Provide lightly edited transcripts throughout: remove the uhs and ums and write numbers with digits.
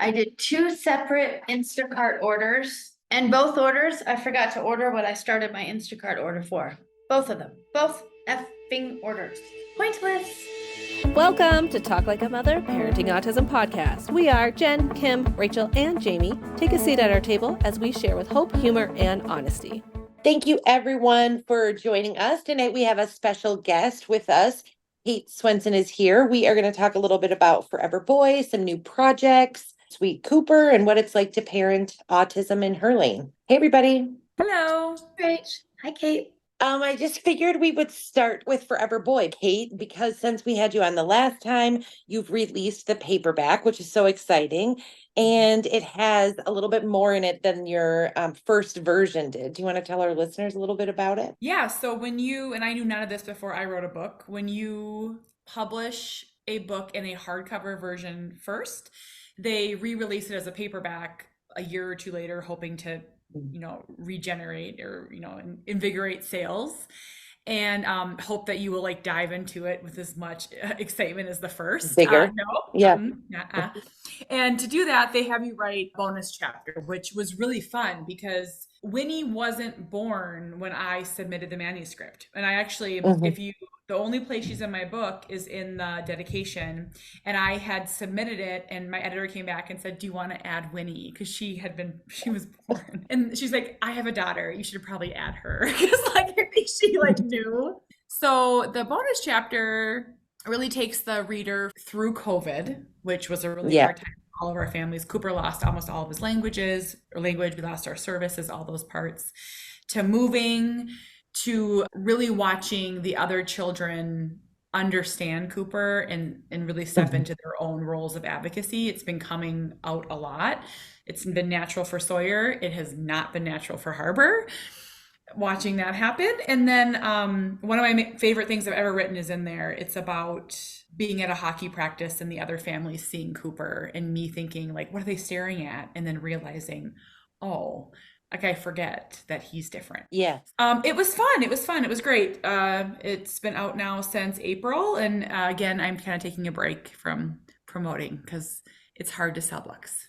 I did 2 separate Instacart orders, and both orders, I forgot to order what I started my Instacart order for. Both of them. Both effing orders. Pointless. Welcome to Talk Like a Mother Parenting Autism Podcast. We are Jen, Kim, Rachel, and Jaime. Take a seat at our table as we share with hope, humor, and honesty. Thank you, everyone, for joining us. Tonight, we have a special guest with us. Kate Swenson is here. We are going to talk a little bit about Forever Boy, some new projects, Sweet Cooper, and what it's like to parent autism in her lane. Hey, everybody. Hello. Great. Hi, Kate. I just figured we would start with Forever Boy, Kate, because since we had you on the last time, you've released the paperback, which is so exciting. And it has a little bit more in it than your first version did. Do you want to tell our listeners a little bit about it? Yeah, so when you, and I knew none of this before I wrote a book, when you publish a book in a hardcover version first, they re-release it as a paperback a year or two later, hoping to regenerate or, invigorate sales, and hope that you will like dive into it with as much excitement as the first. Bigger. And to do that, they have you write a bonus chapter, which was really fun because Winnie wasn't born when I submitted the manuscript. And I actually, the only place she's in my book is in the dedication. And I had submitted it and my editor came back and said, do you want to add Winnie? Because she was born. And she's like, I have a daughter. You should probably add her. Because I think she knew. So the bonus chapter really takes the reader through COVID, which was a really hard time for all of our families. Cooper lost almost all of his language. We lost our services, all those parts, to moving, to really watching the other children understand Cooper and really step into their own roles of advocacy. It's been coming out a lot. It's been natural for Sawyer. It has not been natural for Harbor. Watching that happen. And then one of my favorite things I've ever written is in there. It's about being at a hockey practice and the other families seeing Cooper and me thinking like, what are they staring at? And then realizing, oh, like I forget that he's different. Yeah. It was fun. It was great. It's been out now since April. And again, I'm kind of taking a break from promoting because it's hard to sell books.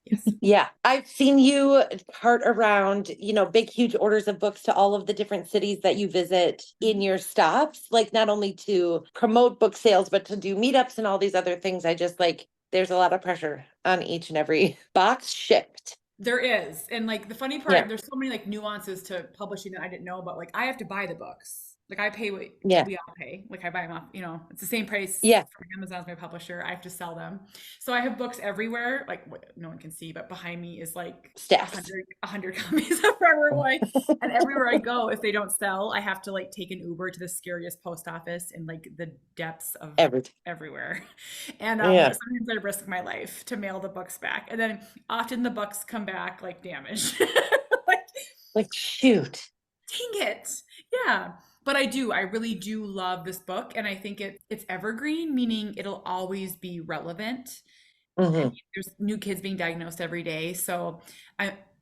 Yes. Yeah. I've seen you cart around, big, huge orders of books to all of the different cities that you visit in your stops, like not only to promote book sales, but to do meetups and all these other things. I just there's a lot of pressure on each and every box shipped. There is. And the funny part, there's so many nuances to publishing that I didn't know about. I have to buy the books. I pay what we all pay. I buy them off, it's the same price from Amazon as my publisher. I have to sell them. So I have books everywhere. No one can see, but behind me is 100 copies of Forever Boy. And everywhere I go, if they don't sell, I have to take an Uber to the scariest post office in the depths of everywhere. And sometimes I risk my life to mail the books back. And then often the books come back damaged. Shoot. Dang it. Yeah. But I really do love this book. And I think it's evergreen, meaning it'll always be relevant. And there's new kids being diagnosed every day. So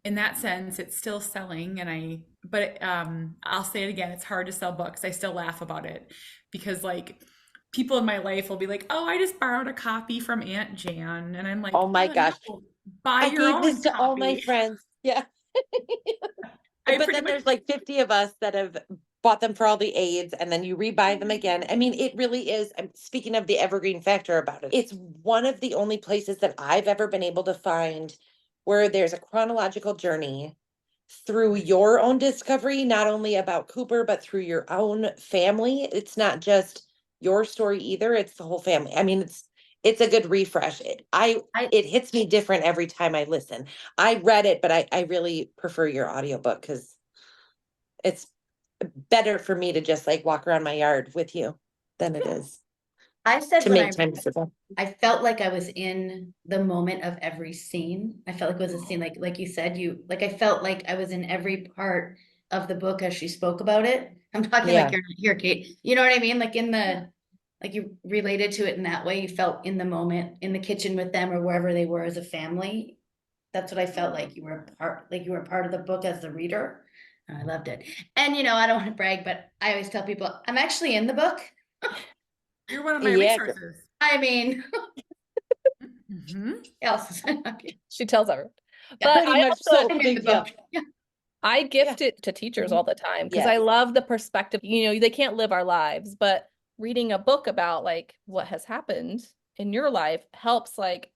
in that sense, it's still selling. But I'll say it again, it's hard to sell books. I still laugh about it because people in my life will be like, oh, I just borrowed a copy from Aunt Jan. And I'm like, oh my gosh, buy your own I gave this to copy. all my friends. Yeah. But then there's 50 of us that have bought them for all the aids and then you rebuy them again. I mean, it really is. Speaking of the evergreen factor about it, it's one of the only places that I've ever been able to find where there's a chronological journey through your own discovery, not only about Cooper, but through your own family. It's not just your story either. It's the whole family. I mean, it's a good refresh. It hits me different every time I listen. I read it, but I really prefer your audiobook because it's better for me to just walk around my yard with you than it is. I said to make time for I felt like I was in the moment of every scene. I felt like it was a scene, like you said, I felt like I was in every part of the book as she spoke about it. I'm talking like you're not here, Kate. You know what I mean? You related to it in that way. You felt in the moment in the kitchen with them or wherever they were as a family. That's what I felt like you were part of the book as the reader. I loved it. And I don't want to brag, but I always tell people I'm actually in the book. You're one of my resources. I mean, Yeah, She tells everyone. Yeah, But pretty much so. I'm in Big the deal. book. Yeah. I gift it to teachers all the time because I Yes. love the perspective. You know, they can't live our lives, but reading a book about like what has happened in your life helps like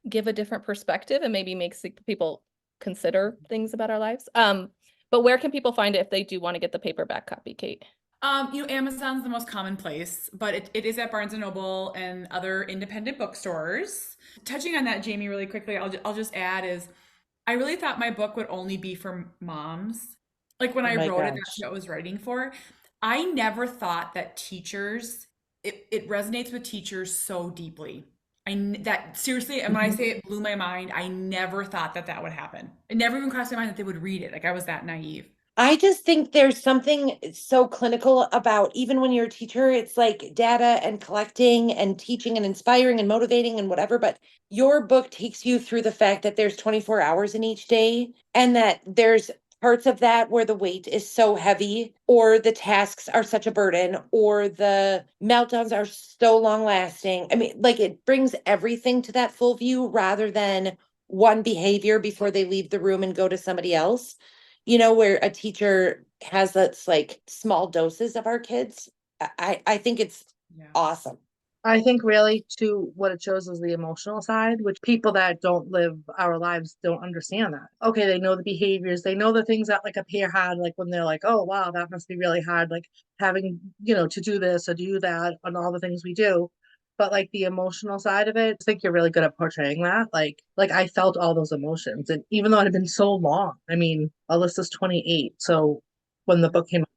give a different perspective and maybe makes people consider things about our lives. But where can people find it if they do want to get the paperback copy, Kate? Amazon's the most common place, but it is at Barnes and Noble and other independent bookstores. Touching on that, Jaime, really quickly, I'll just add is I really thought my book would only be for moms. Like when Oh I my wrote it, that's gosh. what I was writing for. I never thought that teachers, it resonates with teachers so deeply. That seriously, and when I say it blew my mind, I never thought that that would happen. It never even crossed my mind that they would read it. Like I was that naive. I just think there's something so clinical about even when you're a teacher, it's like data and collecting and teaching and inspiring and motivating and whatever. But your book takes you through the fact that there's 24 hours in each day and that there's parts of that where the weight is so heavy or the tasks are such a burden or the meltdowns are so long lasting. I mean, like it brings everything to that full view rather than one behavior before they leave the room and go to somebody else, where a teacher has that's like small doses of our kids. I think it's Yeah. awesome. I think really too what it shows is the emotional side, which people that don't live our lives don't understand that. Okay, they know the behaviors, they know the things that like a peer had, like when they're like, oh wow, that must be really hard, like having, to do this or do that and all the things we do. But like the emotional side of it, I think you're really good at portraying that. Like I felt all those emotions. And even though it had been so long, I mean, Alyssa's 28. So when the book came out,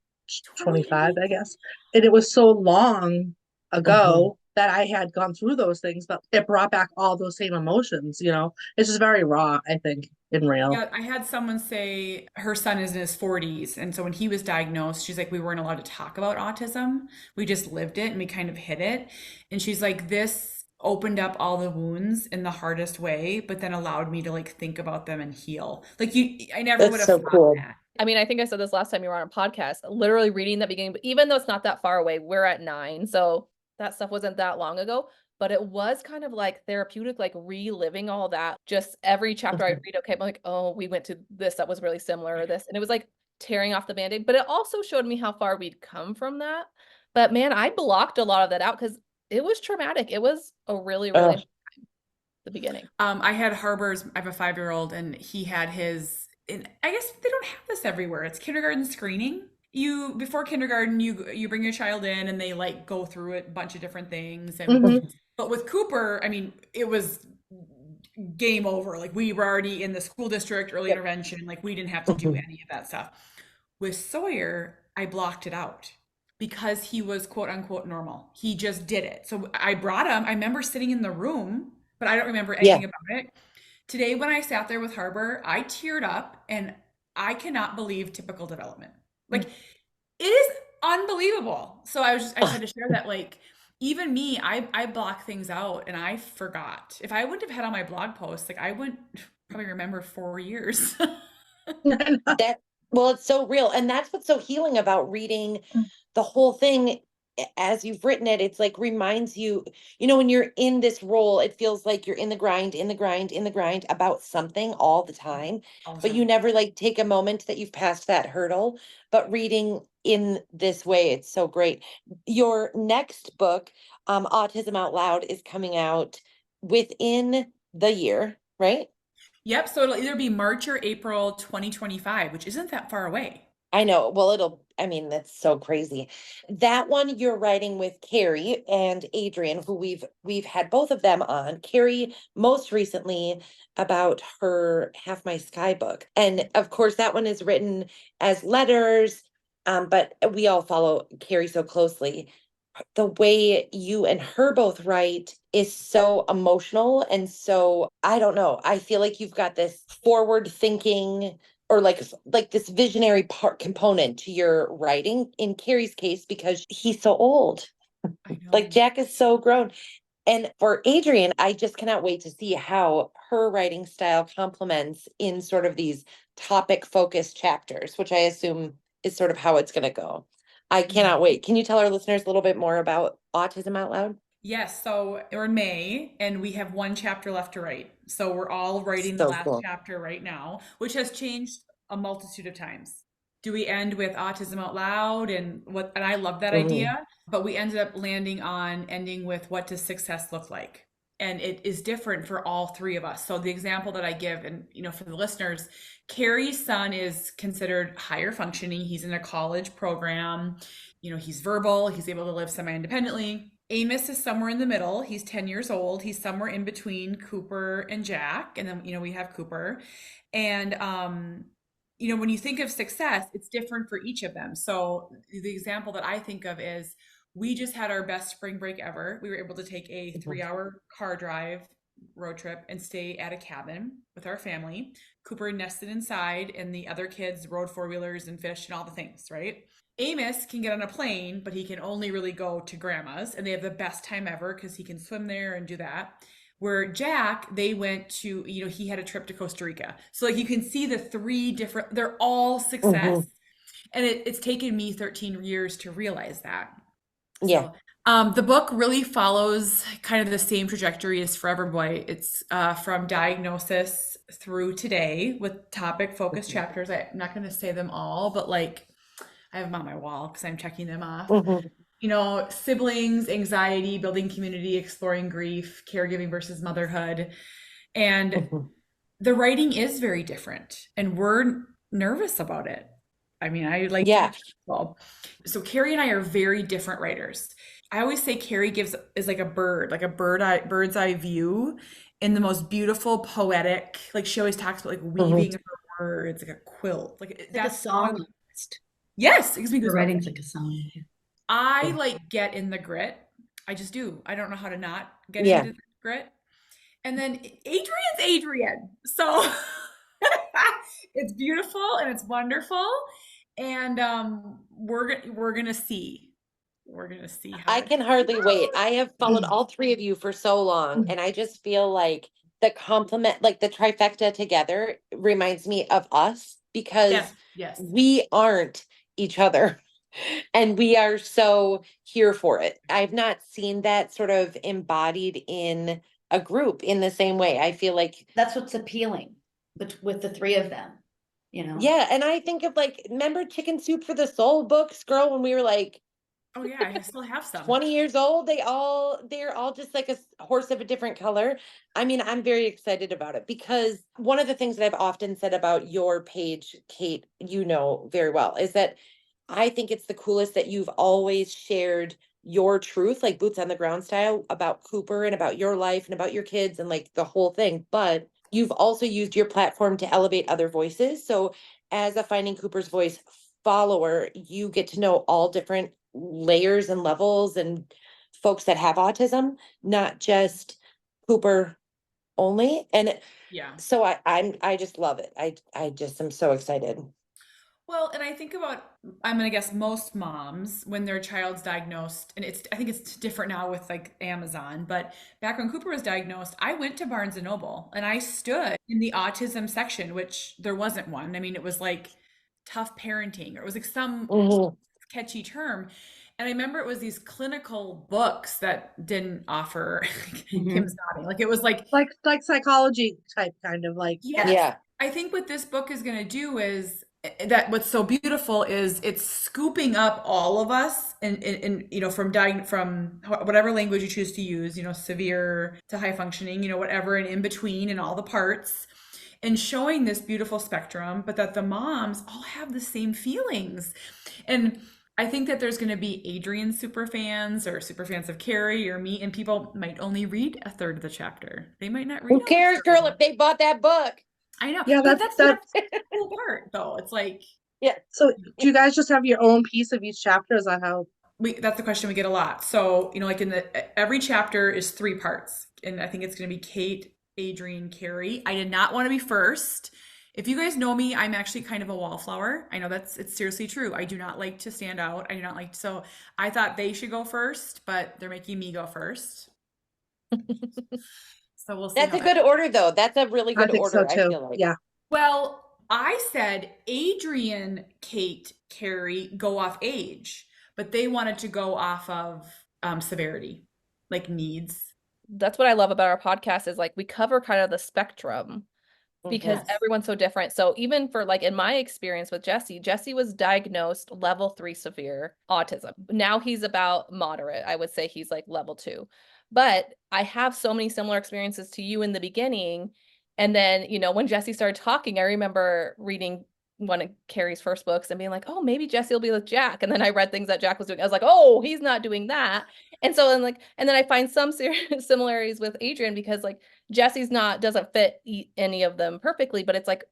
25, 28. I guess. And it was so long Mhm. ago that I had gone through those things, but it brought back all those same emotions. It's just very raw, I think, and real. Yeah, I had someone say her son is in his 40s. And so when he was diagnosed, she's like, we weren't allowed to talk about autism. We just lived it and we kind of hid it. And she's like, this opened up all the wounds in the hardest way, but then allowed me to like think about them and heal. I never would That's have so thought cool. that. I mean, I think I said this last time you were on a podcast, literally reading that beginning, but even though it's not that far away, we're at 9. So that stuff wasn't that long ago, but it was kind of like therapeutic, like reliving all that. Just every chapter I read, okay, I'm like, oh, we went to this that was really similar or this. And it was like tearing off the band-aid, but it also showed me how far we'd come from that. But man, I blocked a lot of that out because it was traumatic. It was a really, really Ugh. the beginning. I had Harbor's, I have a 5-year-old and he had his, and I guess they don't have this everywhere. It's kindergarten screening. Before kindergarten, you bring your child in and they like go through a bunch of different things. Mhm. But with Cooper, I mean, it was game over. Like we were already in the school district, early Yep. intervention. Like we didn't have to do any of that stuff. With Sawyer, I blocked it out because he was quote unquote normal. He just did it. So I brought him. I remember sitting in the room, but I don't remember Yeah. anything about it. Today, when I sat there with Harbor, I teared up and I cannot believe typical development. Like it is unbelievable. So I just had to share that like even me, I block things out and I forgot. If I wouldn't have had on my blog post, like I wouldn't probably remember 4 years. That well, it's so real. And that's what's so healing about reading the whole thing as you've written it. It's like reminds you, when you're in this role, it feels like you're in the grind, in the grind, in the grind about something all the time. All the But time. you never like take a moment that you've passed that hurdle. But reading in this way, it's so great. Your next book, Autism Out Loud, is coming out within the year, right? Yep. So it'll either be March or April 2025, which isn't that far away. I know. Well, that's so crazy. That one you're writing with Carrie and Adrian, who we've had both of them on. Carrie most recently about her Half My Sky book. And of course that one is written as letters. But we all follow Carrie so closely. The way you and her both write is so emotional and so, I don't know. I feel like you've got this forward thinking or like this visionary part component to your writing in Carrie's case because he's so old. I know. Like Jack is so grown. And for Adrian, I just cannot wait to see how her writing style complements in sort of these topic focused chapters, which I assume is sort of how it's going to go. I cannot wait. Can you tell our listeners a little bit more about Autism Out Loud? Yes, so we're in May and we have one chapter left to write. So we're all writing the So last cool. chapter right now, which has changed a multitude of times. Do we end with autism out loud and I love that idea, but we ended up landing on ending with what does success look like? And it is different for all three of us. So the example that I give, and for the listeners, Carrie's son is considered higher functioning. He's in a college program. He's verbal, he's able to live semi-independently. Amos is somewhere in the middle. He's 10 years old. He's somewhere in between Cooper and Jack. And then, we have Cooper. And, when you think of success, it's different for each of them. So the example that I think of is we just had our best spring break ever. We were able to take a 3-hour car drive road trip and stay at a cabin with our family. Cooper nested inside and the other kids rode 4-wheelers and fished and all the things, right? Amos can get on a plane, but he can only really go to grandma's, and they have the best time ever because he can swim there and do that. Where Jack, they went to, he had a trip to Costa Rica. So like you can see the three different, they're all success. And it's taken me 13 years to realize that. Yeah. So, the book really follows kind of the same trajectory as Forever Boy. It's from diagnosis through today with topic focused chapters. I'm not going to say them all, but like I have them on my wall because I'm checking them off. Siblings, anxiety, building community, exploring grief, caregiving versus motherhood. And the writing is very different and we're nervous about it. I mean, I like so Carrie and I are very different writers. I always say Carrie is like a bird's eye view in the most beautiful, poetic, like she always talks about like weaving her words, like a quilt. Like that's a song. Yes, it gives me goosebumps. Writing's like a song. I like get in the grit. I just do. I don't know how to not get into the grit. And then Adrian's Adrian. So it's beautiful and it's wonderful. And we're gonna see. We're gonna see how I can hardly wait. I have followed all three of you for so long, and I just feel like the compliment, like the trifecta together, reminds me of us because we aren't each other. And we are so here for it. I've not seen that sort of embodied in a group in the same way. I feel like that's what's appealing with the three of them, Yeah, and I think of like, remember Chicken Soup for the Soul books, girl, when we were like, oh yeah, I still have some. 20 years old. They're all just like a horse of a different color. I mean, I'm very excited about it because one of the things that I've often said about your page, Kate, very well, is that I think it's the coolest that you've always shared your truth, like boots on the ground style, about Cooper and about your life and about your kids and like the whole thing. But you've also used your platform to elevate other voices. So as a Finding Cooper's Voice follower, you get to know all different layers and levels and folks that have autism, not just Cooper only. And so I just love it. I just am so excited. Well, and I think about, I'm gonna guess most moms when their child's diagnosed, and I think it's different now with like Amazon, but back when Cooper was diagnosed, I went to Barnes and Noble and I stood in the autism section, which there wasn't one. I mean, it was like tough parenting, or it was like some catchy term. And I remember it was these clinical books that didn't offer Kim's nodding. Like it was like psychology type kind of like. Yeah. I think what this book is going to do is that what's so beautiful is it's scooping up all of us and from whatever language you choose to use, severe to high functioning, whatever, and in between and all the parts, and showing this beautiful spectrum, but that the moms all have the same feelings. And I think that there's going to be Adrian super fans or super fans of Carrie or me, and people might only read a third of the chapter. They might not read. Who cares, girl, if they bought that book? I know. Yeah, that's the cool part, though. It's like, So do you guys just have your own piece of each chapter? Is that how? That's the question we get a lot. So, like every chapter is 3 parts, and I think it's going to be Kate, Adrian, Carrie. I did not want to be first. If you guys know me, I'm actually kind of a wallflower. I know it's seriously true. I do not like to stand out. I do not like, so I thought they should go first, but they're making me go first. So we'll see. That's a good order, though. That's a really good order. So too. I feel like. Yeah. Well, I said Adrian, Kate, Carrie go off age, but they wanted to go off of severity. like needs. That's what I love about our podcast is like we cover kind of the spectrum because Yes. everyone's so different. So even for like in my experience with Jesse was diagnosed level 3 severe autism. Now he's about moderate. I would say he's like level 2. But I have so many similar experiences to you in the beginning. And then, when Jesse started talking, I remember reading one of Carrie's first books and being like, oh, maybe Jesse will be with Jack. And then I read things that Jack was doing. I was like, oh, he's not doing that. And so and then I find some similarities with Adrian because like Jesse's doesn't fit any of them perfectly, but it's like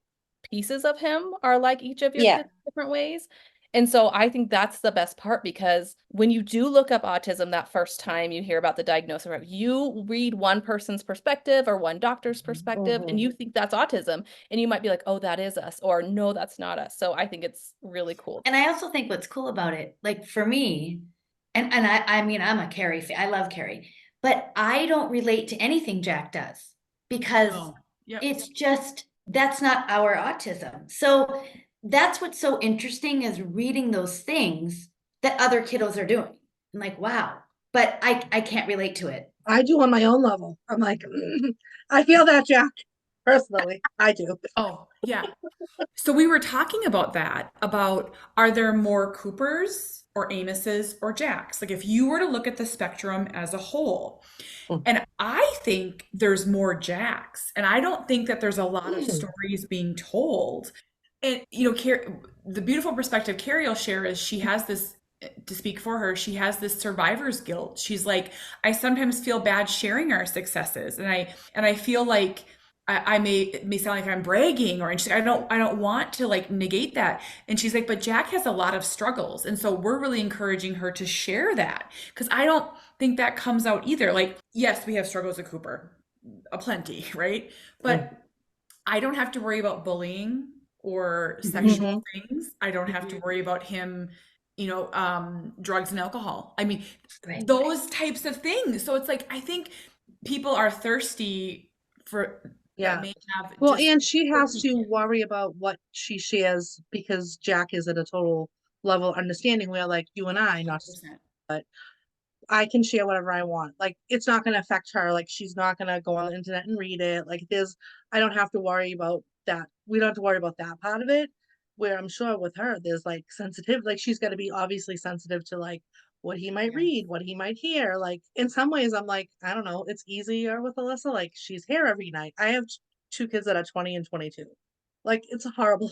pieces of him are like each of your kids in different ways. And so I think that's the best part because when you do look up autism that first time you hear about the diagnosis, you read one person's perspective or one doctor's perspective and you think that's autism and you might be like, oh, that is us, or no, that's not us. So I think it's really cool. And I also think what's cool about it, like for me, and I mean, I'm a Carrie fan. I love Carrie, but I don't relate to anything Jack does because it's just, that's not our autism. So that's what's so interesting is reading those things that other kiddos are doing. I'm like, wow, but I can't relate to it. I do on my own level. I'm like, I feel that, Jack. Personally, I do. Oh, yeah. So we were talking about that, about are there more Coopers or Amoses or Jacks? Like if you were to look at the spectrum as a whole, and I think there's more Jacks, and I don't think that there's a lot of stories being told. And, the beautiful perspective Carrie will share is she has this, to speak for her, she has this survivor's guilt. She's like, I sometimes feel bad sharing our successes. And I feel like it may sound like I'm bragging, and she's like, I don't want to like negate that. And she's like, but Jack has a lot of struggles. And so we're really encouraging her to share that because I don't think that comes out either. Like, yes, we have struggles at Cooper, aplenty, right? But I don't have to worry about bullying or sexual things. I don't have to worry about him, drugs and alcohol. I mean, those types of things. So it's like, I think people are thirsty for, may have well, and she has to worry about what she shares because Jack is at a total level of understanding where like you and I, not to, but I can share whatever I want. Like it's not going to affect her. Like she's not going to go on the internet and read it. Like I don't have to worry about that. We don't have to worry about that part of it. Where I'm sure with her, there's like sensitive, like she's got to be obviously sensitive to like what he might read, what he might hear. Like in some ways, I'm like, I don't know, it's easier with Alyssa. Like she's here every night. I have two kids that are 20 and 22. Like it's a horrible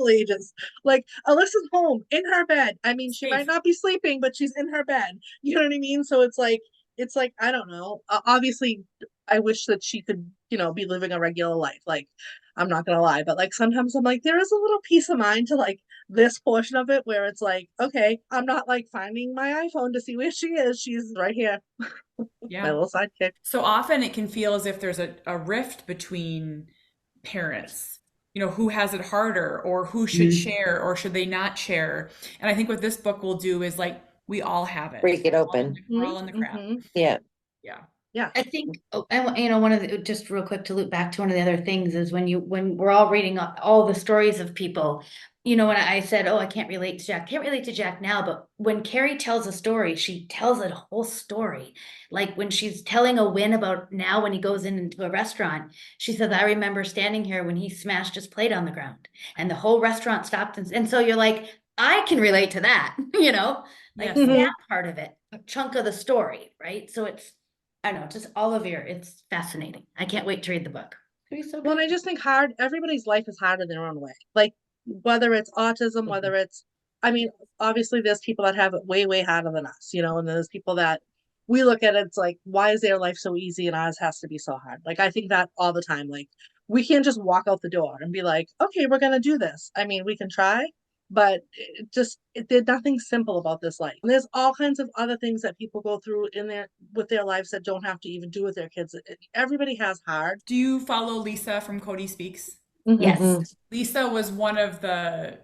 ages. Like Alyssa's home in her bed. I mean, she might not be sleeping, but she's in her bed. You know what I mean? So it's like I don't know. Obviously, I wish that she could, be living a regular life. Like, I'm not gonna lie, but like sometimes I'm like, there is a little peace of mind to like this portion of it where it's like, okay, I'm not like finding my iPhone to see where she is. She's right here. Yeah. My little sidekick. So often it can feel as if there's a rift between parents, who has it harder or who should share or should they not share. And I think what this book will do is like, we all have it. Break it open. We're all in the crap. Yeah. Yeah. Yeah. I think, one of the, just real quick to loop back to one of the other things is when we're all reading all the stories of people, when I said, oh, I can't relate to Jack now, but when Carrie tells a story, she tells a whole story. Like when she's telling a win about now when he goes into a restaurant, she says, I remember standing here when he smashed his plate on the ground and the whole restaurant stopped. And so you're like, I can relate to that, like that part of it, a chunk of the story, right? So it's, I don't know, just all of it's fascinating. I can't wait to read the book. Well, and I just think everybody's life is hard in their own way. Like whether it's autism, whether it's, I mean, obviously there's people that have it way, way harder than us, and there's people that we look at it, it's like, why is their life so easy and ours has to be so hard? Like, I think that all the time, like we can't just walk out the door and be like, okay, we're going to do this. I mean, we can try, but there's nothing simple about this life. And there's all kinds of other things that people go through with their lives that don't have to even do with their kids. Everybody has hard. Do you follow Lisa from Cody Speaks? Yes. Lisa was one of the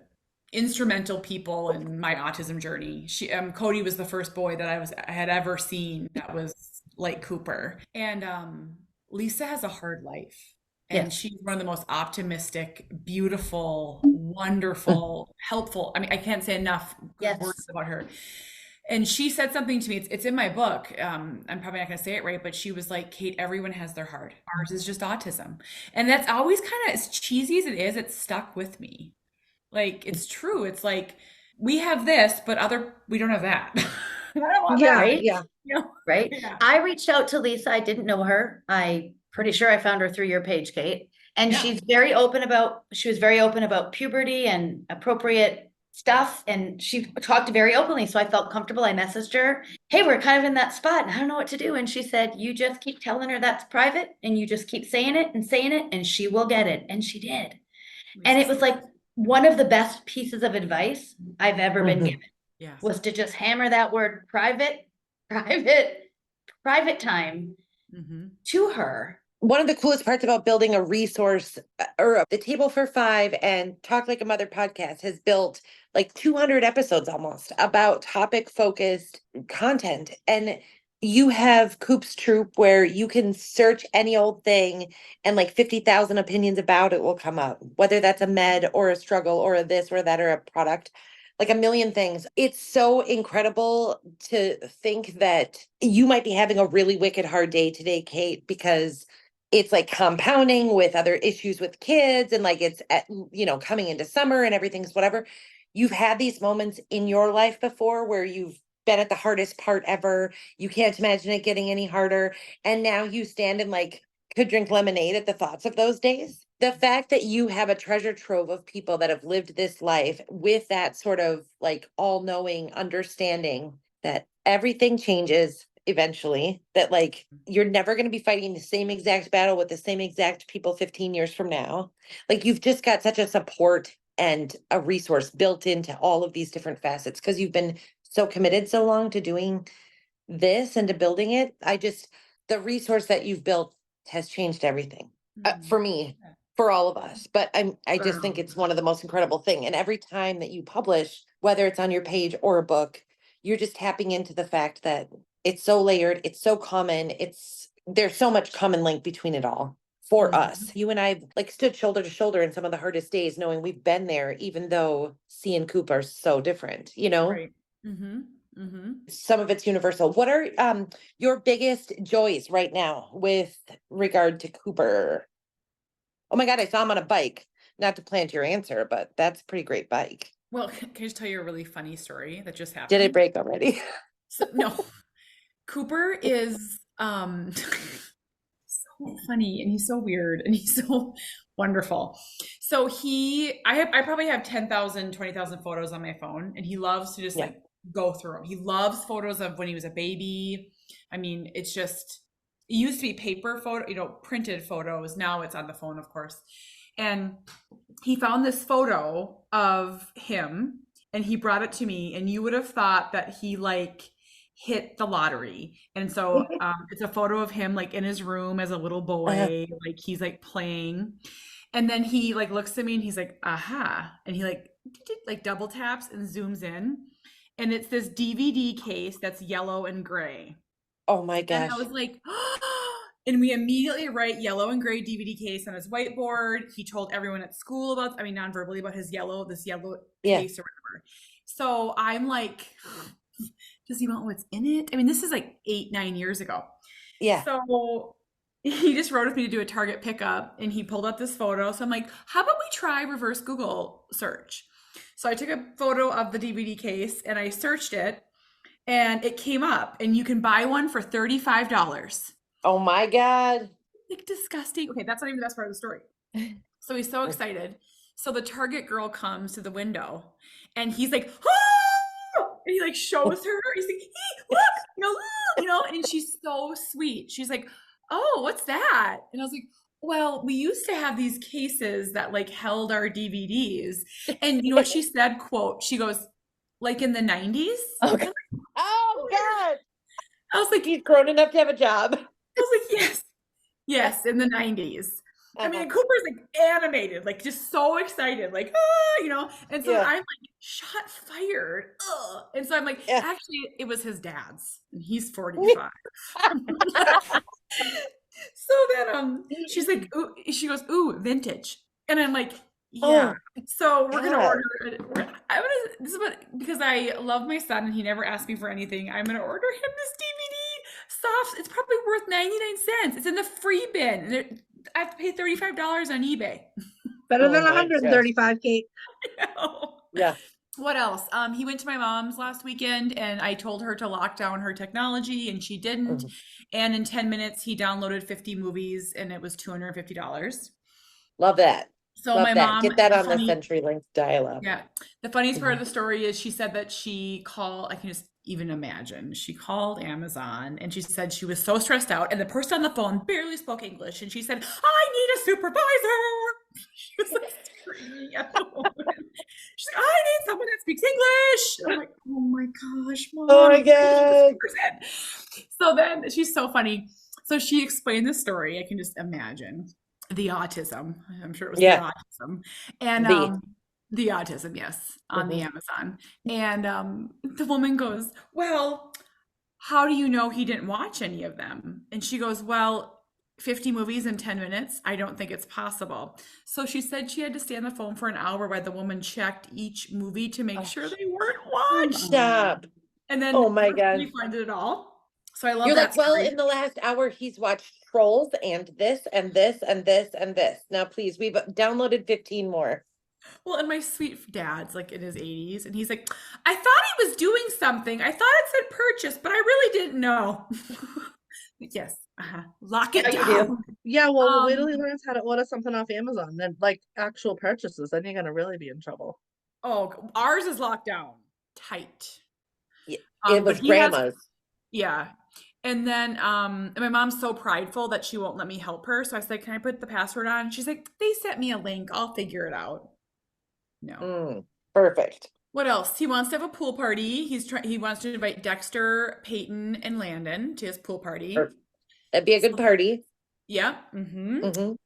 instrumental people in my autism journey. Cody was the first boy that I had ever seen that was like Cooper. And Lisa has a hard life. And she's one of the most optimistic, beautiful, wonderful, helpful. I mean, I can't say enough good words about her. And she said something to me, it's in my book. I'm probably not going to say it right, but she was like, Kate, everyone has their heart. Ours is just autism. And that's always kind of, as cheesy as it is, it's stuck with me. Like, it's true. It's like, we have this, but we don't have that. I don't want Yeah, that. Right? yeah. You know? Right? Yeah. I reached out to Lisa. I didn't know her. I pretty sure I found her through your page, Kate. And Yeah. she was very open about puberty and appropriate stuff. And she talked very openly. So I felt comfortable. I messaged her, hey, we're kind of in that spot and I don't know what to do. And she said, you just keep telling her that's private and you just keep saying it and she will get it. And she did. And it was like one of the best pieces of advice I've ever been given. Yeah. Was to just hammer that word private time to her. One of the coolest parts about building a resource or the Table for Five and Talk Like a Mother podcast has built like 200 episodes almost about topic focused content. And you have Coop's Troop where you can search any old thing and like 50,000 opinions about it will come up, whether that's a med or a struggle or a this or that or a product, like a million things. It's so incredible to think that you might be having a really wicked hard day today, Kate, because it's like compounding with other issues with kids and like it's coming into summer and everything's whatever. You've had these moments in your life before where you've been at the hardest part ever. You can't imagine it getting any harder. And now you stand and like could drink lemonade at the thoughts of those days. The fact that you have a treasure trove of people that have lived this life with that sort of like all-knowing understanding that everything changes eventually, that like you're never going to be fighting the same exact battle with the same exact people 15 years from now. Like you've just got such a support and a resource built into all of these different facets because you've been so committed so long to doing this and to building it. The resource that you've built has changed everything for me, for all of us. But I just think it's one of the most incredible thing. And every time that you publish, whether it's on your page or a book, you're just tapping into the fact that it's so layered, it's so common, there's so much common link between it all for us. You and I like stood shoulder to shoulder in some of the hardest days, knowing we've been there, even though C and Coop are so different, Right. Some of it's universal. What are your biggest joys right now with regard to Cooper? Oh my God, I saw him on a bike. Not to plant your answer, but that's a pretty great bike. Well, can I just tell you a really funny story that just happened? Did it break already? No. Cooper is so funny and he's so weird and he's so wonderful. So I probably have 10,000, 20,000 photos on my phone and he loves to just like go through them. He loves photos of when he was a baby. I mean, it used to be paper photo, printed photos. Now it's on the phone, of course. And he found this photo of him and he brought it to me and you would have thought that he like hit the lottery. And so it's a photo of him like in his room as a little boy, like he's like playing. And then he like looks at me and he's like, aha. And he like double taps and zooms in. And it's this DVD case that's yellow and gray. Oh my gosh. And I was like, and we immediately write yellow and gray DVD case on his whiteboard. He told everyone at school non-verbally about this yellow case or whatever. So I'm like, does he want what's in it? I mean, this is like 8-9 years ago. Yeah. So he just wrote with me to do a Target pickup and he pulled up this photo. So I'm like, how about we try reverse Google search? So I took a photo of the DVD case and I searched it and it came up and you can buy one for $35. Oh my God. Like disgusting. Okay, that's not even the best part of the story. So he's so excited. So the Target girl comes to the window and he's like, oh! And he like shows her. He's like, hey, look, and she's so sweet. She's like, oh, what's that? And I was like, well, we used to have these cases that like held our DVDs. And you know what she said, quote, she goes, like in the 90s? Okay. Oh God. I was like, he's grown enough to have a job. I was like, yes, in the 90s. I mean, Cooper's like animated, like just so excited, like, and so I'm like, shot fired. Ugh. And so I'm like, actually, it was his dad's, and he's 45. So then she's like, ooh, she goes, ooh, vintage. And I'm like, Yeah. Oh, So we're gonna God. order it. This is what, because I love my son and he never asked me for anything. I'm gonna order him this DVD soft. It's probably worth 99 cents. It's in the free bin. I have to pay $35 on eBay. Better than Oh my gosh. 135, Kate. Yeah. What else? He went to my mom's last weekend and I told her to lock down her technology and she didn't. And in 10 minutes, he downloaded 50 movies and it was $250. Love that. So Love my that. mom, Get that on the funny, CenturyLink dial-up. yeah. The funniest part of the story is she said that she called, I can just even imagine, she called Amazon and she said she was so stressed out and the person on the phone barely spoke English and she said, I need a supervisor. She was like screaming at the woman. She's like, I need someone that speaks English. I'm like, oh my gosh, Mom. Oh my God. So then she's so funny. So she explained the story. I can just imagine the autism. I'm sure it was the autism. And the autism, yes, on the Amazon. And the woman goes, well, how do you know he didn't watch any of them? And she goes, well, 50 movies in 10 minutes. I don't think it's possible. So she said she had to stay on the phone for an hour while the woman checked each movie to make sure they weren't watched. Stop. And then Oh my God. we find it all. So I love You're that like, well, story. in the last hour, he's watched Trolls and this and this and this and this. Now, please, we've downloaded 15 more. Well, and my sweet dad's like in his 80s, and he's like, I thought he was doing something. I thought it said purchase, but I really didn't know. Yes. Lock it down. Yeah, well, wait till he learns how to order something off Amazon, then like actual purchases, then you're gonna really be in trouble. Oh, ours is locked down tight. Yeah, it was Grandma's. Yeah. And then and my mom's so prideful that she won't let me help her. So I said, can I put the password on? She's like, they sent me a link. I'll figure it out. No. Perfect. What else? He wants to have a pool party. He wants to invite Dexter, Peyton, and Landon to his pool party. That'd be a good party. Yeah.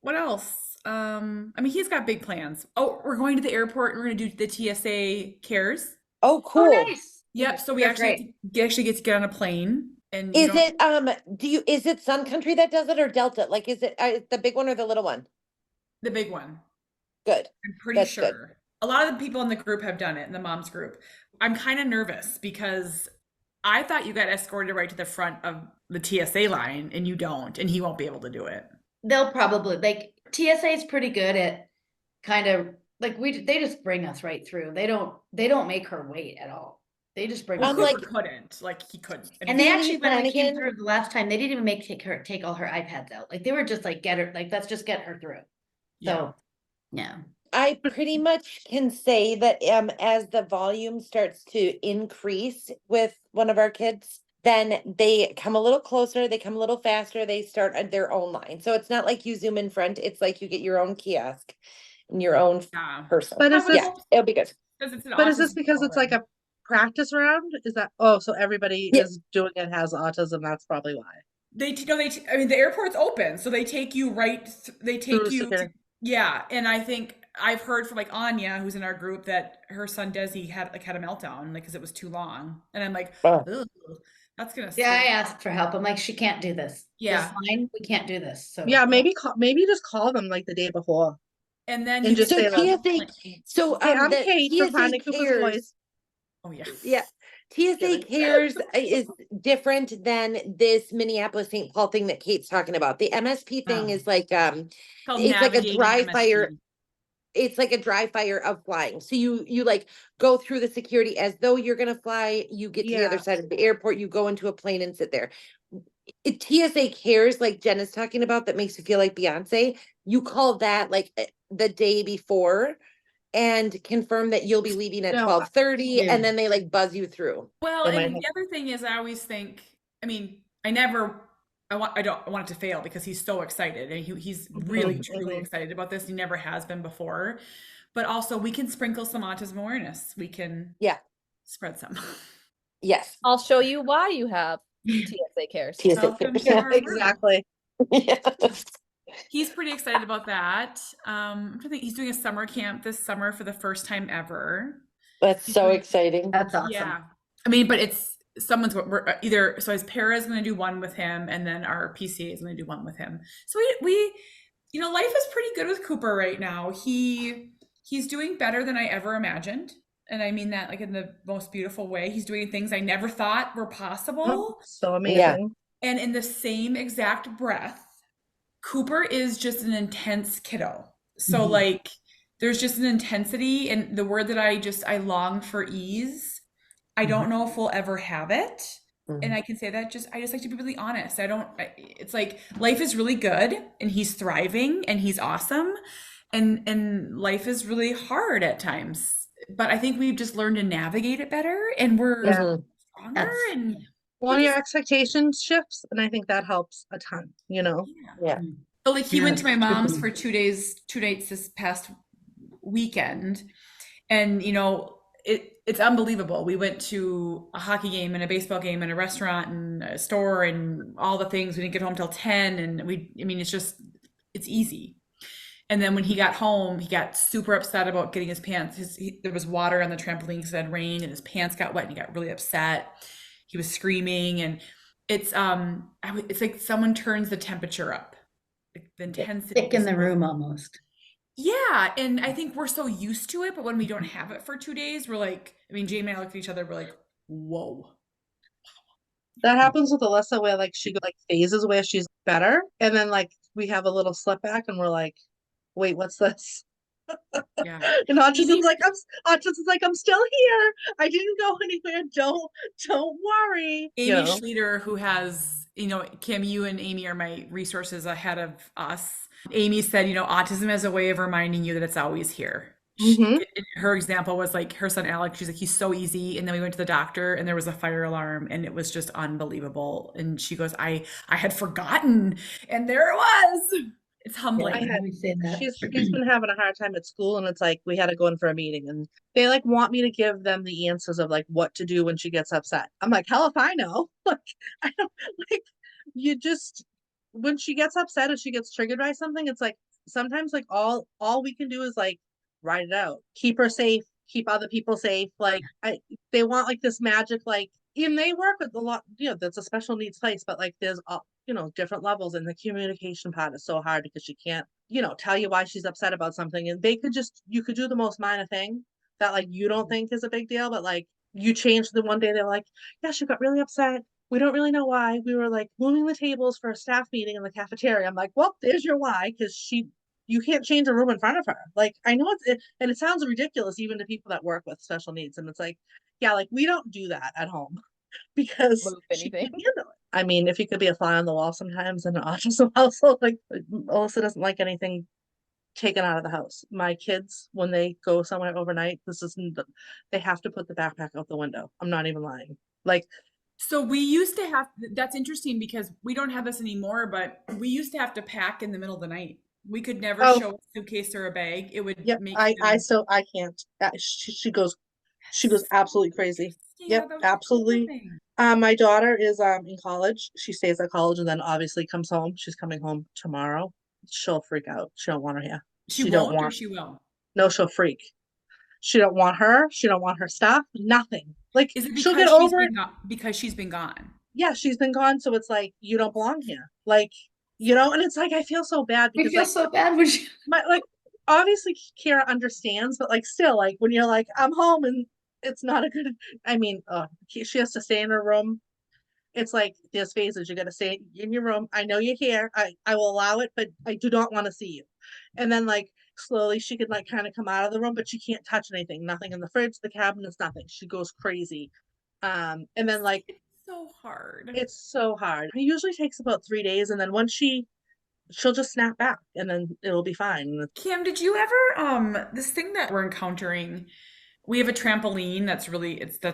What else? I mean, he's got big plans. Oh, we're going to the airport and we're gonna do the TSA cares. Oh, cool. Oh, nice. Yep. So we actually get to get on a plane. And is it Sun Country that does it or Delta? Like, is it the big one or the little one? The big one. Good. I'm pretty sure. Good. A lot of the people in the group have done it, in the mom's group. I'm kind of nervous because I thought you got escorted right to the front of the TSA line and you don't, and he won't be able to do it. They'll probably, like, TSA is pretty good at kind of like they just bring us right through. They don't make her wait at all. They just bring us. He couldn't. And they actually, when we came through the last time, they didn't even take all her iPads out. Like, they were just like, let's just get her through. So, yeah. I pretty much can say that as the volume starts to increase with one of our kids, then they come a little closer, they come a little faster, they start at their own line. So it's not like you zoom in front, it's like you get your own kiosk and your own person. But it'll be good. But is this because it's like a practice round? Is that so everybody is doing it has autism? That's probably why. I mean, the airport's open, so they take you and I think I've heard from like Anya, who's in our group, that her son Desi had a meltdown because it was too long, and I'm like, that's gonna. Yeah, I asked for help. I'm like, she can't do this. Yeah, fine. We can't do this. So yeah, maybe just call them like the day before, and then you just say, TSA. So I'm Kate from Finding Cooper's Voice. Oh yeah, yeah. TSA Cares is different than this Minneapolis St. Paul thing that Kate's talking about. The MSP thing is like it's like a dry fire. It's like a dry fire of flying. So you like go through the security as though you're gonna fly. You get to the other side of the airport. You go into a plane and sit there. TSA Cares, like Jenn is talking about, that makes you feel like Beyonce. You call that like the day before and confirm that you'll be leaving at 12:30, and then they like buzz you through. Well, and the other thing is, I always think, I mean, I don't want it to fail because he's so excited and he's really truly excited about this. He never has been before, but also we can sprinkle some autism awareness. We can spread some. Yes, I'll show you why you have TSA Cares. Exactly. He's pretty excited about that. I think he's doing a summer camp this summer for the first time ever. That's so exciting. That's awesome. Yeah, I mean, but it's we're either, so his para is going to do one with him, and then our PCA is going to do one with him. So we life is pretty good with Cooper right now. He He's doing better than I ever imagined. And I mean that like in the most beautiful way. He's doing things I never thought were possible. So Yeah. amazing. And in the same exact breath, Cooper is just an intense kiddo. So like there's just an intensity, and the word that I long for ease. I don't know if we'll ever have it. And I can say that I just like to be really honest. It's like life is really good and he's thriving and he's awesome. And life is really hard at times. But I think we've just learned to navigate it better, and we're stronger and Well, your expectations shifts, and I think that helps a ton, you know? Yeah. But like he went to my mom's for 2 days, 2 nights this past weekend. And you know, it's unbelievable. We went to a hockey game and a baseball game and a restaurant and a store and all the things. We didn't get home till 10, and it's easy. And then when he got home, he got super upset about getting his pants. There was water on the trampoline because it had rained, and his pants got wet, and he got really upset. He was screaming, and it's like someone turns the temperature up, like the intensity. Thick in the room almost. Yeah, and I think we're so used to it, but when we don't have it for 2 days, we're like, Jaime and I looked at each other, we're like, whoa. That happens with Alyssa, where like she goes like phases where she's better, and then like we have a little slip back, and we're like, wait, what's this? Yeah. And Autism's like, I'm still here. I didn't go anywhere. Don't worry. Amy You know? Schluter, who has, Kim, you and Amy are my resources ahead of us. Amy said, autism has a way of reminding you that it's always here. Her example was like her son Alex. She's like, he's so easy. And then we went to the doctor, and there was a fire alarm, and it was just unbelievable. And she goes, I had forgotten, and there it was. It's humbling. She's been having a hard time at school, and it's like we had to go in for a meeting, and they like want me to give them the answers of like what to do when she gets upset. I'm like, hell if I know. Like I don't like you just when she gets upset and she gets triggered by something, it's like sometimes like all we can do is like ride it out, keep her safe, keep other people safe. Like they want like this magic, like, and they work with a lot, that's a special needs place, but like there's different levels, and the communication part is so hard because she can't tell you why she's upset about something, and you could do the most minor thing that like you don't think is a big deal, but like you change the one day, they're like, yeah, she got really upset, we don't really know why, we were like moving the tables for a staff meeting in the cafeteria. I'm like, well, there's your why, because you can't change a room in front of her. Like I know and it sounds ridiculous even to people that work with special needs, and it's like, yeah, like we don't do that at home because she can't handle it. I mean, if you could be a fly on the wall sometimes in an autism household, like Alyssa doesn't like anything taken out of the house. My kids, when they go somewhere overnight, they have to put the backpack out the window. I'm not even lying. Like, so we used to have, that's interesting because we don't have this anymore, but we used to have to pack in the middle of the night. We could never show a suitcase or a bag. It would make I can't. She goes absolutely crazy. Yeah, yep, absolutely. My daughter is in college. She stays at college and then obviously comes home. She's coming home tomorrow. She'll freak out. She don't want her here. She won't, or she will? No, she'll freak. She don't want her. She don't want her stuff. Nothing. Like, is it she'll get over it because she's been gone? Yeah, she's been gone. So it's like, you don't belong here. Like, and it's like I feel so bad because I feel so bad when she obviously Kira understands, but like still, like when you're like, I'm home and it's not a good, I mean, she has to stay in her room. It's like there's phases. You got to stay in your room. I know you're here. I will allow it, but I do not want to see you. And then like slowly she can like kind of come out of the room, but she can't touch anything. Nothing in the fridge, the cabinets, nothing. She goes crazy. And then like so hard. It's so hard. It usually takes about 3 days, and then once she'll just snap back, and then it'll be fine. Kim, did you ever this thing that we're encountering? We have a trampoline that's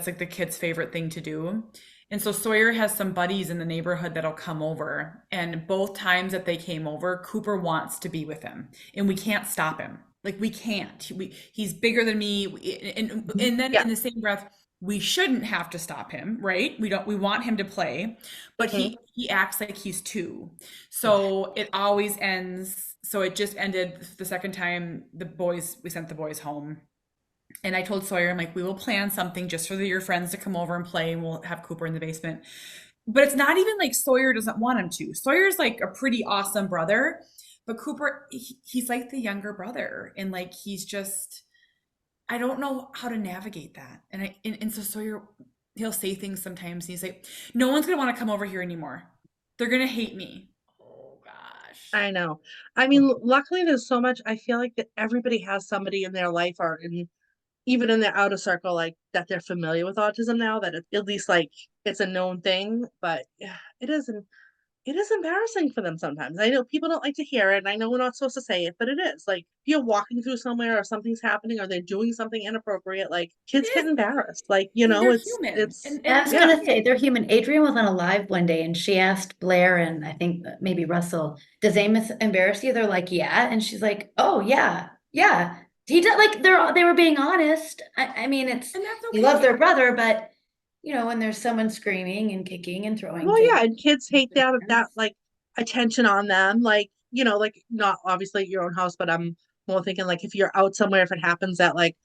like the kids' favorite thing to do. And so Sawyer has some buddies in the neighborhood that'll come over, and both times that they came over, Cooper wants to be with him, and we can't stop him. Like we can't. He's bigger than me, and then in the same breath, we shouldn't have to stop him, right? We want him to play, but he acts like he's 2. So it always ends. So it just ended the second time we sent the boys home. And I told Sawyer, I'm like, we will plan something just for your friends to come over and play, and we'll have Cooper in the basement. But it's not even like Sawyer doesn't want him to. Sawyer's like a pretty awesome brother, But Cooper, he's like the younger brother, and like he's just, I don't know how to navigate that. And so Sawyer, he'll say things sometimes. And he's like, no one's gonna want to come over here anymore. They're gonna hate me. Oh gosh. I know. I mean, luckily there's so much. I feel like that everybody has somebody in their life or even in their outer circle, like that they're familiar with autism now, that at least like it's a known thing. But yeah, it is embarrassing for them sometimes. I know people don't like to hear it, and I know we're not supposed to say it, but it is. Like, if you're walking through somewhere or something's happening or they're doing something inappropriate, like kids get embarrassed. Like, I mean, they're it's human. I was yeah. gonna say they're human. Adrian was on a live one day and she asked Blair and I think maybe Russell, does Amos embarrass you? They're like, yeah. And she's like, oh yeah, yeah. He did like they were being honest. I mean it's And that's they love okay. their brother, but you know, when there's someone screaming and kicking and throwing Well, things. yeah, and kids hate that like attention on them. Like, like not obviously at your own house, but I'm more thinking like if you're out somewhere, if it happens at like,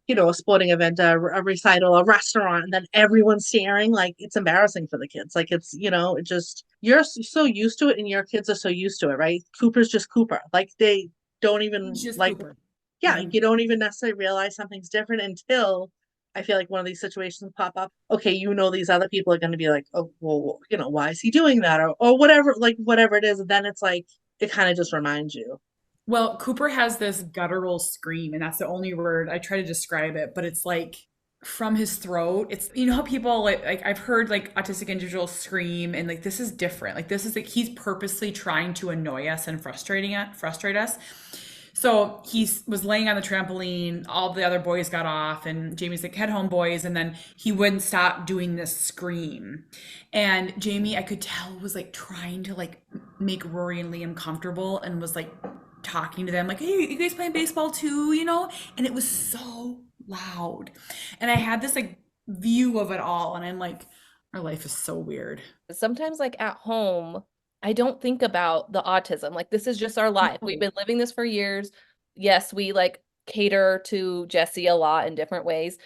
a sporting event, a recital, a restaurant, and then everyone's staring, like it's embarrassing for the kids. Like it's, it just you're so used to it and your kids are so used to it, right? Cooper's just Cooper. Like they don't even He's just like Cooper. yeah, Mhm. you don't even necessarily realize something's different until I feel like one of these situations pop up. Okay, these other people are going to be like, oh, well, why is he doing that, or whatever, like whatever it is. And then it's like it kind of just reminds you. Well, Cooper has this guttural scream, and that's the only word I try to describe it, but it's like from his throat. It's how people like I've heard like autistic individuals scream, and like this is different. Like this is like he's purposely trying to annoy us and frustrate us. So he was laying on the trampoline, all the other boys got off, and Jamie's like, head home, boys. And then he wouldn't stop doing this scream. And Jamie, I could tell, was like trying to like make Rory and Liam comfortable and was like talking to them, like, hey, you guys playing baseball too, And it was so loud. And I had this like view of it all, and I'm like, our life is so weird. Sometimes like at home, I don't think about the autism. Like this is just our life. We've been living this for years. Yes, we like cater to Jesse a lot in different ways.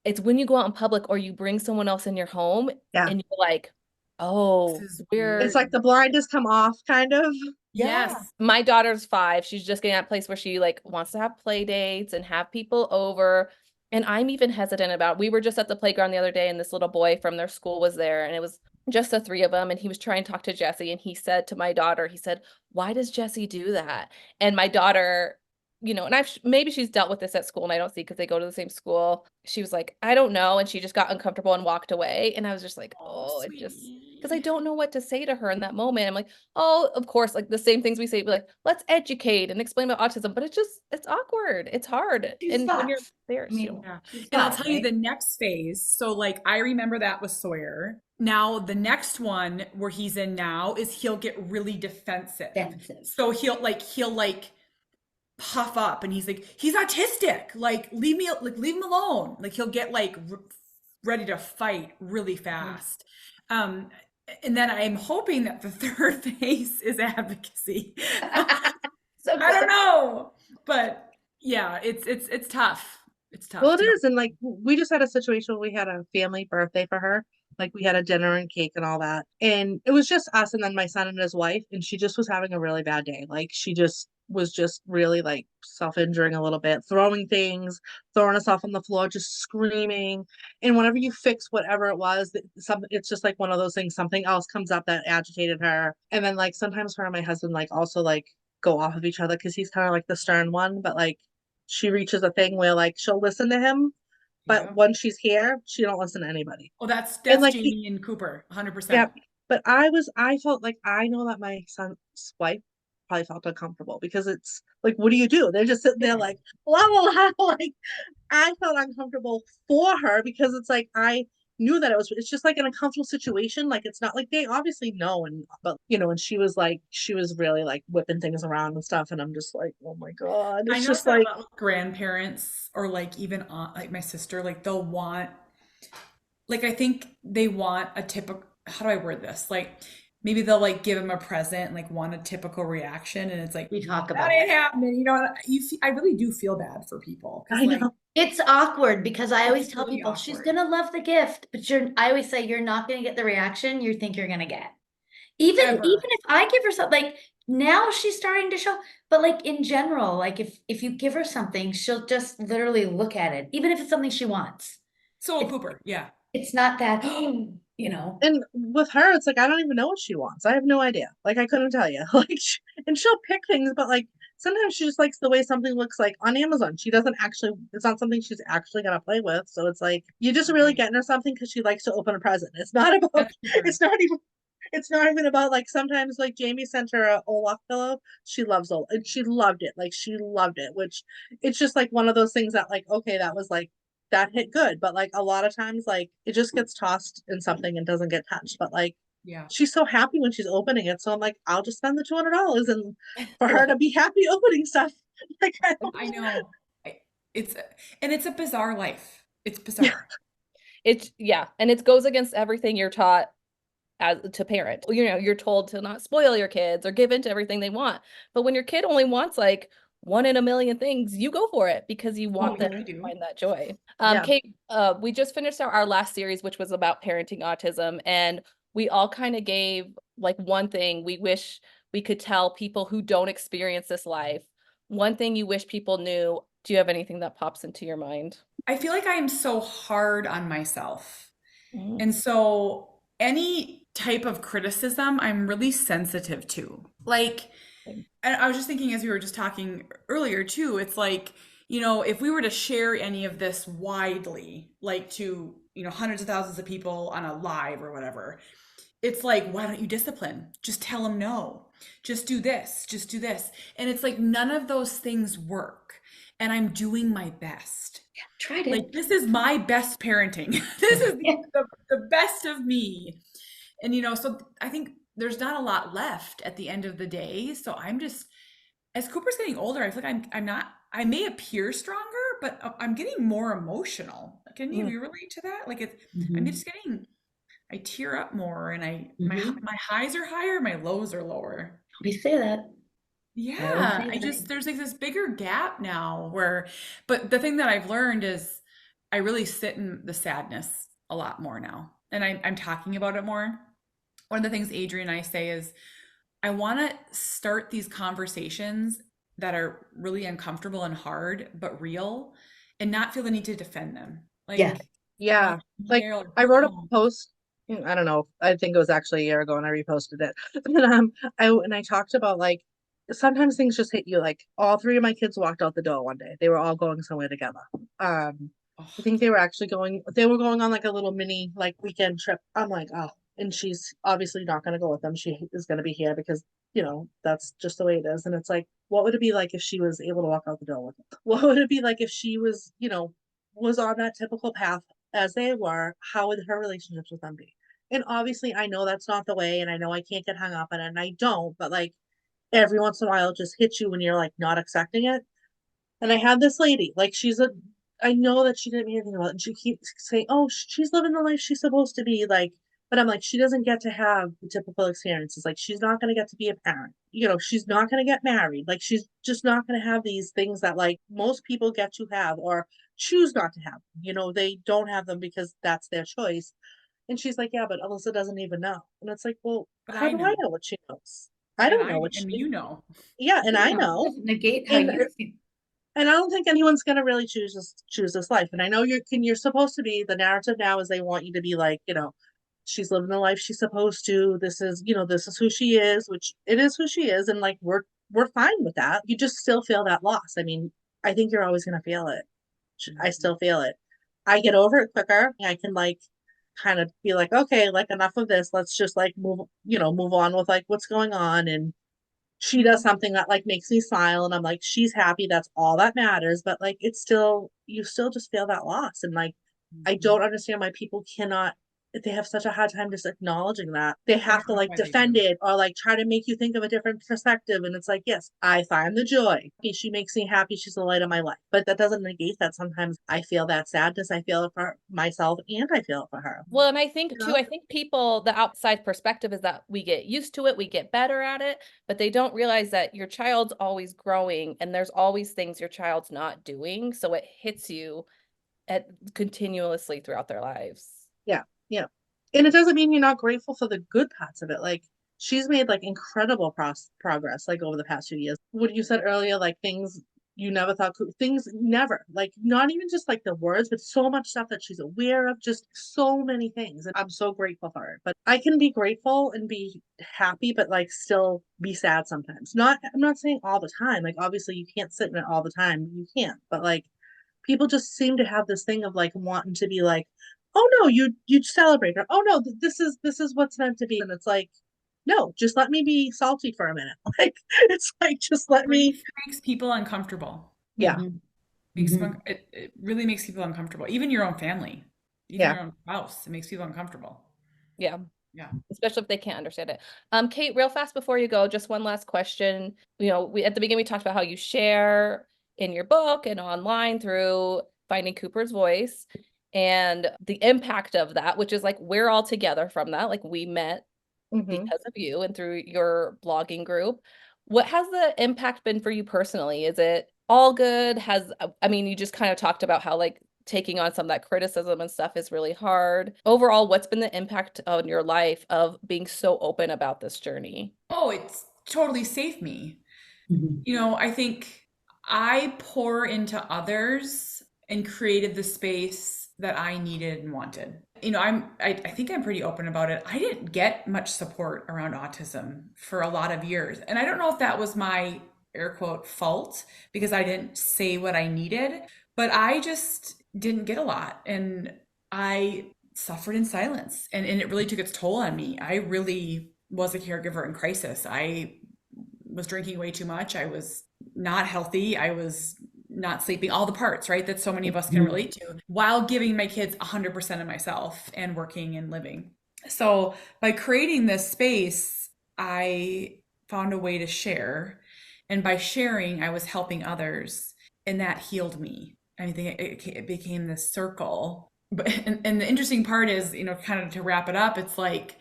It's when you go out in public or you bring someone else in your home Yeah, and you're like, oh, This is we're it's like the blinders come off, kind of. Yes. My daughter's 5. She's just getting at a place where she like wants to have play dates and have people over. And I'm even hesitant about, we were just at the playground the other day and this little boy from their school was there and it was just the 3 of them. And he was trying to talk to Jesse and he said to my daughter, he said, why does Jesse do that? And my daughter, and maybe she's dealt with this at school and I don't see because they go to the same school. She was like, I don't know. And she just got uncomfortable and walked away. And I was just like, oh, it just, because I don't know what to say to her in that moment. I'm like, oh, of course, like the same things we say, like, let's educate and explain about autism, but it's awkward. It's hard. And when you're there, Yeah. And I'll tell you the next phase. So like I remember that with Sawyer. Now the next one where he's in now is he'll get really defensive. So he'll like puff up and he's like, he's autistic. Like leave him alone. Like he'll get like ready to fight really fast. And then I'm hoping that the third phase is advocacy. So I don't know, but yeah, it's tough. It's tough. Well, it is, and like we just had a situation where we had a family birthday for her. Like we had a dinner and cake and all that, and it was just us and then my son and his wife, and she just was having a really bad day. Like she just was just really like self-injuring a little bit, throwing things, throwing herself on the floor, just screaming. And whenever you fix whatever it was, it's just like one of those things. Something else comes up that agitated her, and then like sometimes her and my husband like also like go off of each other because he's kind of like the stern one, but like she reaches a thing where like she'll listen to him, but when she's here, she don't listen to anybody. Oh, that's like Jamie and Cooper, 100%. Yeah, but I felt like I know that my son's wife probably felt uncomfortable because it's like, what do? They're just sitting there like, blah, blah, blah. Like I felt uncomfortable for her because it's like I knew that it's just like an uncomfortable situation. Like it's not like they obviously know, but and she was really like whipping things around and stuff, and I'm just like, oh my god. It's just like grandparents or like even like my sister, like they'll want, like I think they want a typical, how do I word this, like maybe they'll like give him a present and like want a typical reaction, and it's like we talk about that ain't happening. I really do feel bad for people. I know. Like, it's awkward because I always tell really people awkward. she's gonna love the gift, but I always say you're not gonna get the reaction you think you're gonna get. Even if I give her something, like now she's starting to show, but like in general, like if you give her something, she'll just literally look at it, even if it's something she wants. So It's, Cooper, yeah. it's not that, you know. And with her, it's like, I don't even know what she wants. I have no idea. Like, I couldn't tell you. Like, and she'll pick things, but like, sometimes she just likes the way something looks like on Amazon. She doesn't actually, it's not something she's actually gonna play with. So it's like, you're just really Right. getting her something because she likes to open a present. It's not about, That's Cooper. it's not even about like sometimes like Jaime sent her a Olaf pillow. She loves Olaf and she loved it. Like she loved it, which it's just like one of those things that like, okay, that was like that hit good. But like a lot of times like it just gets tossed in something and doesn't get touched. But like Yeah. she's so happy when she's opening it. So I'm like, I'll just spend the $200 and for her to be happy opening stuff. Like I know. It's and it's a bizarre life. It's bizarre. It's and it goes against everything you're taught as to parent. You know, you're told to not spoil your kids or give into everything they want. But when your kid only wants like one in a million things, you go for it because you want yeah, them I to do. find that joy. Yeah. Kate, we just finished our last series, which was about parenting autism, and we all kind of gave like one thing we wish we could tell people who don't experience this life. One thing you wish people knew. Do you have anything that pops into your mind? I feel like I am so hard on myself. Mm. And so any type of criticism I'm really sensitive to. Like, and I was just thinking as we were just talking earlier too, it's like, if we were to share any of this widely, like to, hundreds of thousands of people on a live or whatever, it's like, why don't you discipline? Just tell them no. Just do this. Just do this. And it's like none of those things work. And I'm doing my best. Tried Like it. this is my best parenting. This is the best of me. And so I think there's not a lot left at the end of the day. So I'm just, as Cooper's getting older, I feel like I'm not, I may appear stronger, but I'm getting more emotional. Can you relate to that? Like I'm just getting, I tear up more, and my highs are higher, my lows are lower. We say that. Yeah, say that. there's like this bigger gap now but the thing that I've learned is I really sit in the sadness a lot more now, and I'm talking about it more. One of the things Adrian and I say is I want to start these conversations that are really uncomfortable and hard, but real, and not feel the need to defend them. Yeah. Like, Yeah. Like I wrote a post. I don't know. I think it was actually a year ago and I reposted it. I talked about like sometimes things just hit you. Like all three of my kids walked out the door one day. They were all going somewhere together. I think they were actually they were going on like a little mini like weekend trip. I'm like, oh, and she's obviously not gonna go with them. She is gonna be here because that's just the way it is. And it's like, what would it be like if she was able to walk out the door with them? What would it be like if she was, was on that typical path as they were? How would her relationships with them be? And obviously I know that's not the way, and I know I can't get hung up on it, and I don't, but like every once in a while it just hits you when you're like not accepting it. And I had this lady, like I know that she didn't mean anything about it. And she keeps saying, oh, she's living the life she's supposed to be like, but I'm like, she doesn't get to have the typical experiences. Like she's not going to get to be a parent. She's not going to get married. Like she's just not going to have these things that like most people get to have or choose not to have. They don't have them because that's their choice. And she's like, yeah, but Alyssa doesn't even know. And it's like, well, but how I do I know, know what she knows? I don't know what and she, yeah, and I know. Doesn't negate how And you feel. and I don't think anyone's gonna really choose this life. And I know you're supposed to be, the narrative now is they want you to be like, she's living the life she's supposed to. This is who she is, which it is who she is, and like we're fine with that. You just still feel that loss. I mean, I think you're always gonna feel it. I still feel it. I get over it quicker. I can like kind of be like, okay, like enough of this. Let's just like move on with like what's going on. And she does something that like makes me smile and I'm like, she's happy. That's all that matters. But like, you still just feel that loss. And like, I don't understand why people cannot, if they have such a hard time just acknowledging that. They I have don't to know like why they defend do. it or like try to make you think of a different perspective. And it's like, yes, I find the joy. She makes me happy. She's the light of my life. But that doesn't negate that sometimes I feel that sadness. I feel it for myself and I feel it for her. Well, and I think too, know? I think people, the outside perspective is that we get used to it, we get better at it, but they don't realize that your child's always growing and there's always things your child's not doing. So it hits you at continuously throughout their lives. Yeah. Yeah. And it doesn't mean you're not grateful for the good parts of it. Like she's made like incredible progress like over the past few years. What you said earlier, like things you never thought things never, like not even just like the words, but so much stuff that she's aware of, just so many things. And I'm so grateful for her. But I can be grateful and be happy, but like still be sad sometimes. I'm not saying all the time. Like obviously you can't sit in it all the time. You can't. But like people just seem to have this thing of like wanting to be like, oh no, you celebrate her. Oh no, this is what's meant to be. And it's like, no, just let me be salty for a minute. Like it's like just let me. Grief makes people uncomfortable. Yeah. It really makes people uncomfortable. Even your own family, even your own spouse, it makes people uncomfortable. Yeah. Yeah. Especially if they can't understand it. Kate, real fast before you go, just one last question. You know, we at the beginning we talked about how you share in your book and online through Finding Cooper's Voice and the impact of that, which is like we're all together from that. Like we met because of you and through your blogging group. What has the impact been for you personally? Is it all good? I mean, you just kind of talked about how like taking on some of that criticism and stuff is really hard. Overall, what's been the impact on your life of being so open about this journey? Oh, it's totally saved me. You know, I think I pour into others and created the space that I needed and wanted. You know, I think I'm pretty open about it. I didn't get much support around autism for a lot of years. And I don't know if that was my air quote fault because I didn't say what I needed, but I just didn't get a lot. And I suffered in silence. And it really took its toll on me. I really was a caregiver in crisis. I was drinking way too much. I was not healthy. I was not sleeping, all the parts, right? That so many of us can relate to, while giving my kids 100% of myself and working and living. So by creating this space, I found a way to share. And by sharing, I was helping others. And that healed me. I think it became this circle. And the interesting part is, you know, kind of to wrap it up, it's like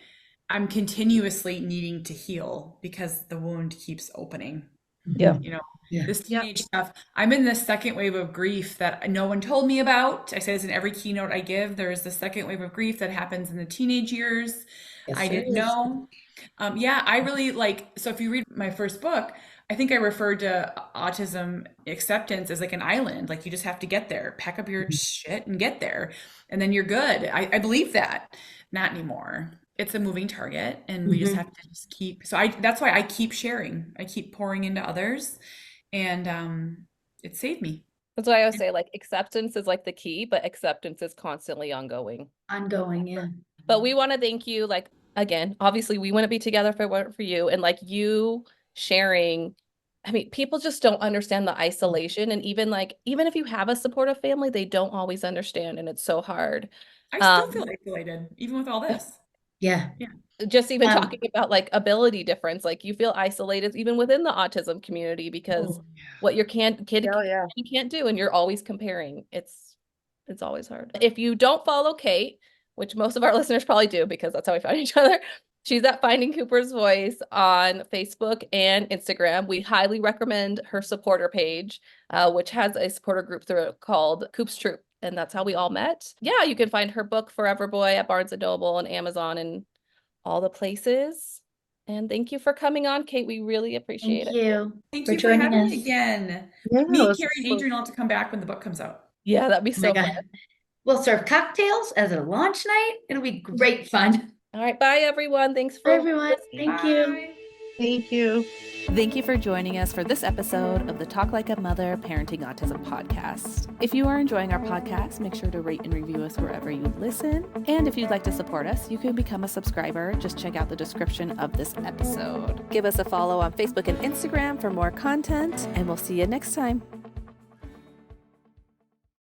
I'm continuously needing to heal because the wound keeps opening. Yeah. You know, this teenage stuff. I'm in this second wave of grief that no one told me about. I say this in every keynote I give. There is the second wave of grief that happens in the teenage years. I didn't know. I really like, so if you read my first book, I think I referred to autism acceptance as like an island. Like you just have to get there, pack up your shit and get there. And then you're good. I believe that. Not anymore. It's a moving target and we just have to just keep, that's why I keep sharing. I keep pouring into others and it saved me. That's why I always say like acceptance is like the key, but acceptance is constantly ongoing. Yeah. But we want to thank you. Like, again, obviously we wouldn't be together if it weren't for you. And like you sharing, I mean, people just don't understand the isolation. And even if you have a supportive family, they don't always understand. And it's so hard. I still feel isolated, even with all this. Yeah. Just even talking about like ability difference, like you feel isolated even within the autism community because what your kid you can't do, and you're always comparing. It's always hard. If you don't follow Kate, which most of our listeners probably do because that's how we found each other, she's at Finding Cooper's Voice on Facebook and Instagram. We highly recommend her supporter page, which has a supporter group through it called Coop's Troop. And that's how we all met. Yeah, you can find her book, Forever Boy, at Barnes & Noble and Amazon and all the places. And thank you for coming on, Kate. We really appreciate it. Thank you for having me again. Yeah, me, Carrie, and Adrian all have to come back when the book comes out. Yeah, that'd be so fun. We'll serve cocktails as a launch night. It'll be great fun. All right. Bye, everyone. Thanks for everyone. Thank you. Thank you. Thank you for joining us for this episode of the Talk Like a Mother Parenting Autism podcast. If you are enjoying our podcast, make sure to rate and review us wherever you listen. And if you'd like to support us, you can become a subscriber. Just check out the description of this episode. Give us a follow on Facebook and Instagram for more content, and we'll see you next time.